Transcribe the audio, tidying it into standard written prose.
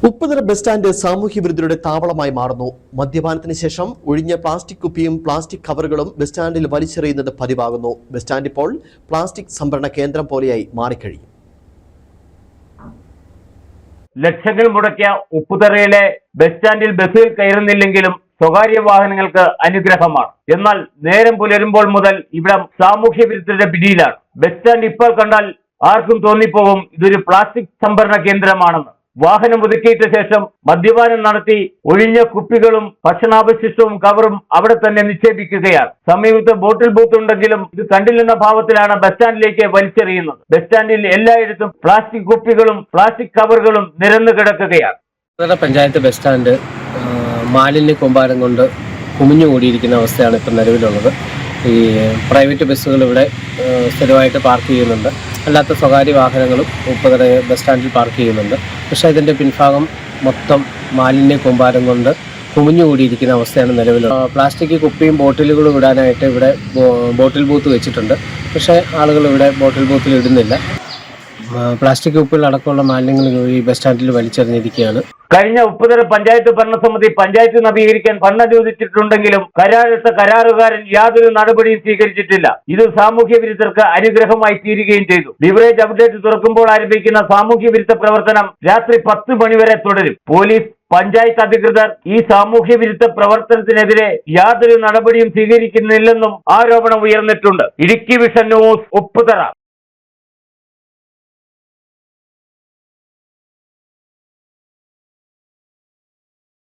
Upputhara bus stand സാമൂഹ്യവിരുദ്ധരുടെ താവളമായി മാറുന്നു. മദ്യപാനത്തിന് ശേഷം ഒഴിഞ്ഞ പ്ലാസ്റ്റിക് കുപ്പിയും പ്ലാസ്റ്റിക് കവറുകളും ബസ് സ്റ്റാൻഡിൽ വലിച്ചെറിയുന്നത് പതിവാകുന്നു. ബസ് സ്റ്റാൻഡ് ഇപ്പോൾ പ്ലാസ്റ്റിക് സംഭരണ കേന്ദ്രം പോലെയായി മാറിക്കഴിയും. ലക്ഷങ്ങൾ മുടക്കിയ ഉപ്പുതറയിലെ ബസ് സ്റ്റാൻഡിൽ ബസ്സുകൾ കയറുന്നില്ലെങ്കിലും സ്വകാര്യ വാഹനങ്ങൾക്ക് അനുഗ്രഹമാണ്. എന്നാൽ നേരം പുലരുമ്പോൾ മുതൽ ഇവിടെ സാമൂഹ്യ വിരുദ്ധരുടെ പിടിയിലാണ്. ബസ് സ്റ്റാൻഡ് ഇപ്പോൾ കണ്ടാൽ ആർക്കും തോന്നിപ്പോകും ഇതൊരു പ്ലാസ്റ്റിക് സംഭരണ കേന്ദ്രമാണെന്ന്. വാഹനം ഒതുക്കിയിട്ട ശേഷം മദ്യപാനം നടത്തി ഒഴിഞ്ഞ കുപ്പികളും ഭക്ഷണാവശിഷ്ടവും കവറും അവിടെ തന്നെ നിക്ഷേപിക്കുകയാണ്. സമീപത്ത് ബോട്ടിൽ ബൂത്ത് ഉണ്ടെങ്കിലും ഇത് കണ്ടില്ലെന്ന ഭാവത്തിലാണ് ബസ് സ്റ്റാൻഡിലേക്ക് വലിച്ചെറിയുന്നത്. ബസ് സ്റ്റാൻഡിൽ എല്ലായിടത്തും പ്ലാസ്റ്റിക് കുപ്പികളും പ്ലാസ്റ്റിക് കവറുകളും നിരന്നു കിടക്കുകയാണ്. പഞ്ചായത്ത് ബസ് സ്റ്റാൻഡ് മാലിന്യ കൂമ്പാരം കൊണ്ട് കുമിഞ്ഞുകൂടിയിരിക്കുന്ന അവസ്ഥയാണ് ഇപ്പം നിലവിലുള്ളത്. ഈ പ്രൈവറ്റ് ബസ്സുകൾ ഇവിടെ സ്ഥിരമായിട്ട് പാർക്ക് ചെയ്യുന്നുണ്ട്, അല്ലാത്ത സ്വകാര്യ വാഹനങ്ങളും ഉപ്പുതറ ബസ് സ്റ്റാൻഡിൽ പാർക്ക് ചെയ്യുന്നുണ്ട്. പക്ഷേ ഇതിൻ്റെ പിൻഭാഗം മൊത്തം മാലിന്യ കൂമ്പാരം കൊണ്ട് കുമിഞ്ഞുകൂടിയിരിക്കുന്ന അവസ്ഥയാണ് നിലവിലുള്ളത്. പ്ലാസ്റ്റിക് കുപ്പിയും ബോട്ടിലുകളും ഇടാനായിട്ട് ഇവിടെ ബോട്ടിൽ ബൂത്ത് വെച്ചിട്ടുണ്ട്. പക്ഷേ ആളുകൾ ഇവിടെ ബോട്ടിൽ ബൂത്തിൽ ഇടുന്നില്ല. പ്ലാസ്റ്റിക് കുപ്പികൾ അടക്കമുള്ള മാലിന്യങ്ങൾ ഈ ബസ് സ്റ്റാൻഡിൽ വലിച്ചെറിഞ്ഞിരിക്കുകയാണ്. കഴിഞ്ഞ ഉപ്പുതറ പഞ്ചായത്ത് ഭരണസമിതി പഞ്ചായത്ത് നവീകരിക്കാൻ ഫണ്ട് അനുവദിച്ചിട്ടുണ്ടെങ്കിലും കരാറെടുത്ത കരാറുകാരൻ യാതൊരു നടപടിയും സ്വീകരിച്ചിട്ടില്ല. ഇത് സാമൂഹ്യ വിരുദ്ധർക്ക് അനുഗ്രഹമായി തീരുകയും ചെയ്തു. ബിവറേജ് ഔട്ട്ലെറ്റ് തുറക്കുമ്പോൾ ആരംഭിക്കുന്ന സാമൂഹ്യ വിരുദ്ധ പ്രവർത്തനം രാത്രി 10 മണി വരെ തുടരും. പോലീസ്, പഞ്ചായത്ത് അധികൃതർ ഈ സാമൂഹ്യ വിരുദ്ധ പ്രവർത്തനത്തിനെതിരെ യാതൊരു നടപടിയും സ്വീകരിക്കുന്നില്ലെന്നും ആരോപണം ഉയർന്നിട്ടുണ്ട്. Idukki vision news, Upputhara.